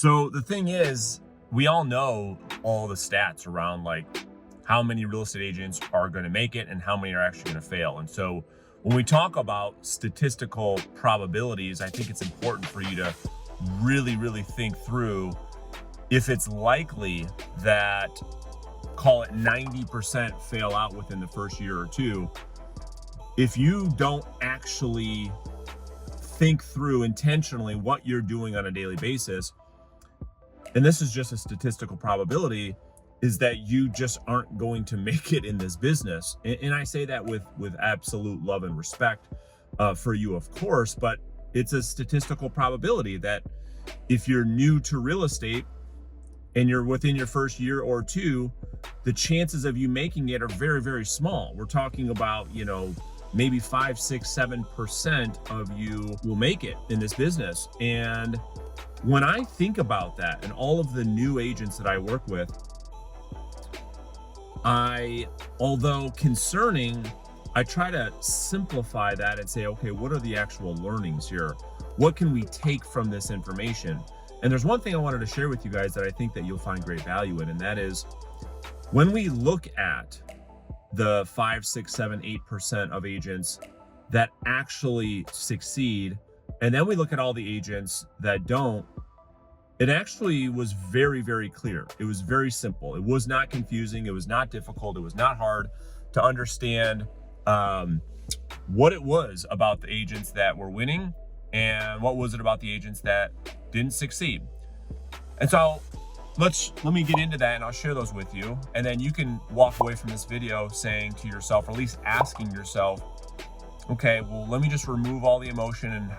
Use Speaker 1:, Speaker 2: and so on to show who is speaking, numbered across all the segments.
Speaker 1: So the thing is, we all know all the stats around like how many real estate agents are going to make it and how many are actually going to fail. And so when we talk about statistical probabilities, I think it's important for you to really think through if it's likely that, call it 90% fail out within the first year or two. If you don't actually think through intentionally what you're doing on a daily basis, and this is just a statistical probability, is that you just aren't going to make it in this business. And I say that with absolute love and respect for you, of course, but it's a statistical probability that if you're new to real estate and you're within your first year or two, the chances of you making it are very small. We're talking about, maybe 5, 6, 7% of you will make it in this business. And when I think about that and all of the new agents that I work with, although concerning, I try to simplify that and say, okay, what are the actual learnings here? What can we take from this information? And there's one thing I wanted to share with you guys that I think that you'll find great value in, and that is when we look at the 5, 6, 7, 8% of agents that actually succeed, and then we look at all the agents that don't, it actually was very clear. It was very simple. It was not confusing. It was not difficult. It was not hard to understand what it was about the agents that were winning and what was it about the agents that didn't succeed. And so let me get into that and I'll share those with you. And then you can walk away from this video saying to yourself, or at least asking yourself, okay, well, let me just remove all the emotion and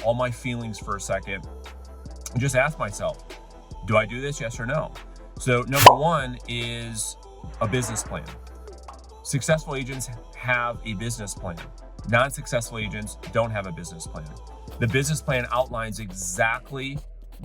Speaker 1: all my feelings for a second and just ask myself, do I do this? Yes or no? So number one is a business plan. Successful agents have a business plan. Non-successful agents don't have a business plan. The business plan outlines exactly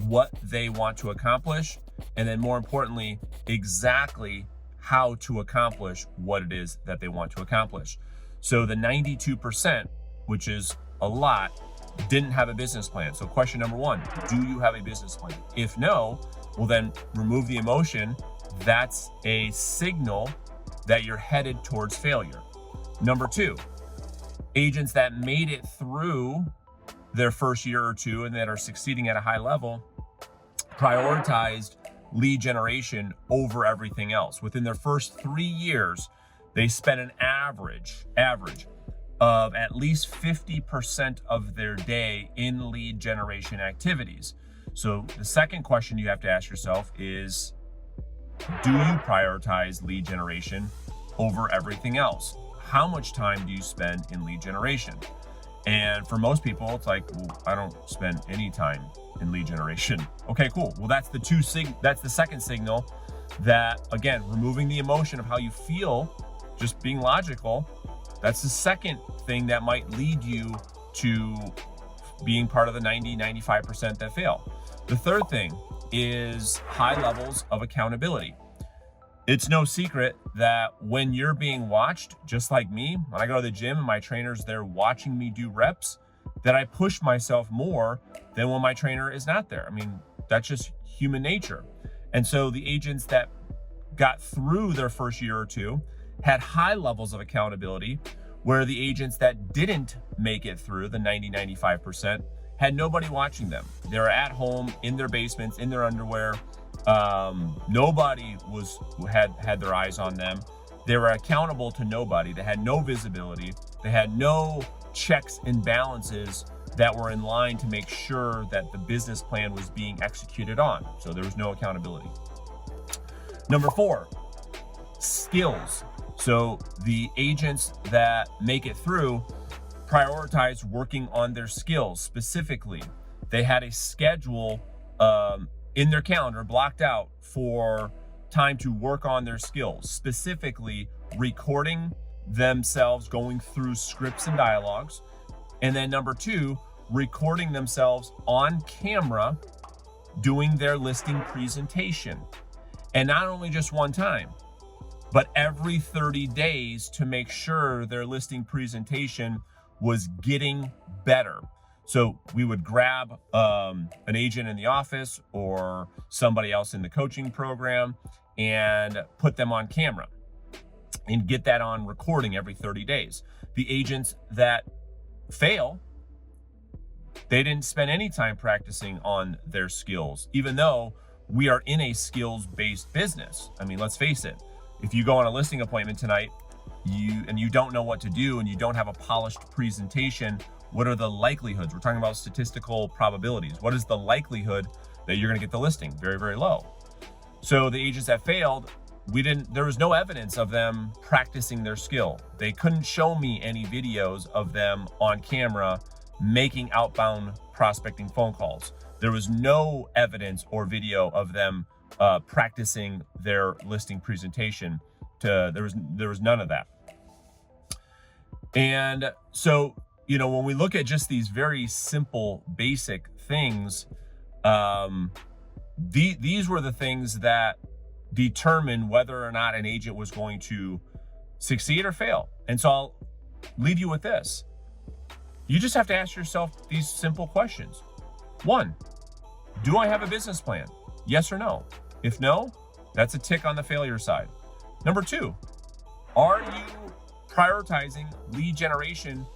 Speaker 1: what they want to accomplish, and then more importantly, exactly how to accomplish what it is that they want to accomplish. So the 92%, which is a lot, didn't have a business plan. So question number one, do you have a business plan? If no, well then remove the emotion. That's a signal that you're headed towards failure. Number two, agents that made it through their first year or two and that are succeeding at a high level prioritized lead generation over everything else. Within their first 3 years, they spent an average of at least 50% of their day in lead generation activities. So the second question you have to ask yourself is, do you prioritize lead generation over everything else? How much time do you spend in lead generation? And for most people, it's like, well, I don't spend any time in lead generation. Okay, cool. Well, that's the second signal that, again, removing the emotion of how you feel, just being logical, that's the second thing that might lead you to being part of the 90-95% that fail. The third thing is high levels of accountability. It's no secret that when you're being watched, just like me, when I go to the gym and my trainer's there watching me do reps, that I push myself more than when my trainer is not there. I mean, that's just human nature. And so the agents that got through their first year or two had high levels of accountability, where the agents that didn't make it through the 90-95% had nobody watching them. They were at home in their basements, in their underwear. Nobody had their eyes on them. They were accountable to nobody. They had no visibility. They had no checks and balances that were in line to make sure that the business plan was being executed on. So there was no accountability. Number four, skills. So the agents that make it through prioritize working on their skills. Specifically, they had a schedule in their calendar blocked out for time to work on their skills, specifically recording themselves going through scripts and dialogues. And then number two, recording themselves on camera doing their listing presentation. And not only just one time, but every 30 days to make sure their listing presentation was getting better. So we would grab an agent in the office or somebody else in the coaching program and put them on camera and get that on recording every 30 days. The agents that fail, they didn't spend any time practicing on their skills, even though we are in a skills-based business. I mean, let's face it, if you go on a listing appointment tonight, you don't know what to do and you don't have a polished presentation, what are the likelihoods? We're talking about statistical probabilities. What is the likelihood that you're gonna get the listing? Very, very low. So the agents that failed, there was no evidence of them practicing their skill. They couldn't show me any videos of them on camera making outbound prospecting phone calls. There was no evidence or video of them practicing their listing presentation. There was none of that. And so, when we look at just these very simple, basic things, these were the things that determine whether or not an agent was going to succeed or fail. And so I'll leave you with this. You just have to ask yourself these simple questions. 1, do I have a business plan? Yes or no? If no, that's a tick on the failure side. Number 2, are you prioritizing lead generation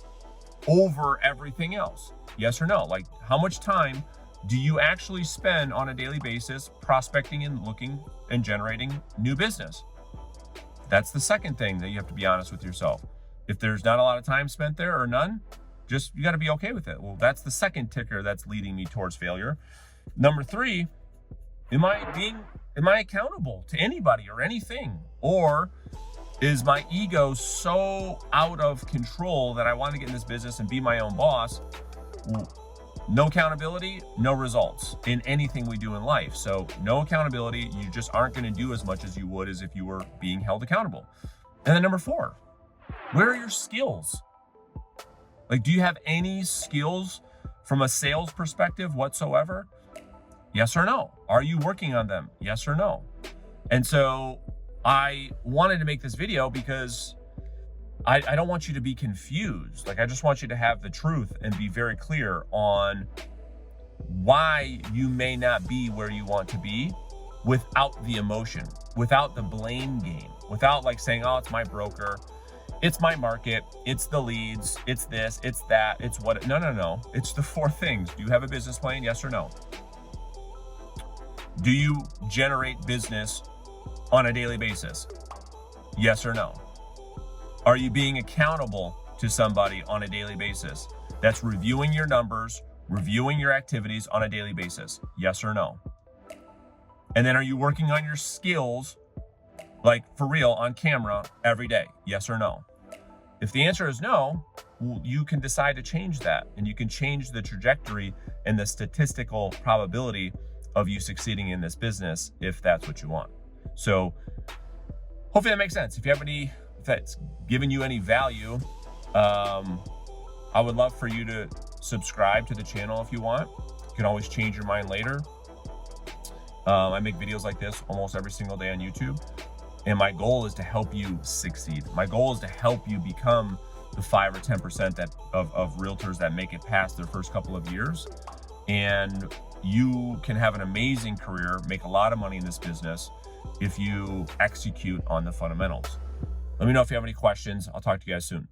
Speaker 1: over everything else? Yes or no? Like, how much time do you actually spend on a daily basis prospecting and looking and generating new business? That's the second thing that you have to be honest with yourself. If there's not a lot of time spent there or none, you got to be okay with it. Well, that's the second ticker that's leading me towards failure. Number 3, am I accountable to anybody or anything? Or is my ego so out of control that I want to get in this business and be my own boss? No accountability, no results in anything we do in life. So no accountability, you just aren't going to do as much as you would as if you were being held accountable. And then number 4, where are your skills? Like, do you have any skills from a sales perspective whatsoever? Yes or no? Are you working on them? Yes or no? And so I wanted to make this video because I don't want you to be confused. Like, I just want you to have the truth and be very clear on why you may not be where you want to be without the emotion, without the blame game, without like saying, oh, it's my broker, it's my market, it's the leads, it's this, it's that, it's what. No. It's the 4 things. Do you have a business plan? Yes or no? Do you generate business on a daily basis? Yes or no? Are you being accountable to somebody on a daily basis? That's reviewing your numbers, reviewing your activities on a daily basis. Yes or no? And then are you working on your skills, like for real, on camera every day? Yes or no? If the answer is no, well, you can decide to change that, and you can change the trajectory and the statistical probability of you succeeding in this business if that's what you want. So hopefully that makes sense. If that's given you any value, I would love for you to subscribe to the channel if you want. You can always change your mind later. I make videos like this almost every single day on YouTube. And my goal is to help you succeed. My goal is to help you become the 5 or 10% of realtors that make it past their first couple of years. And you can have an amazing career, make a lot of money in this business if you execute on the fundamentals. Let me know if you have any questions. I'll talk to you guys soon.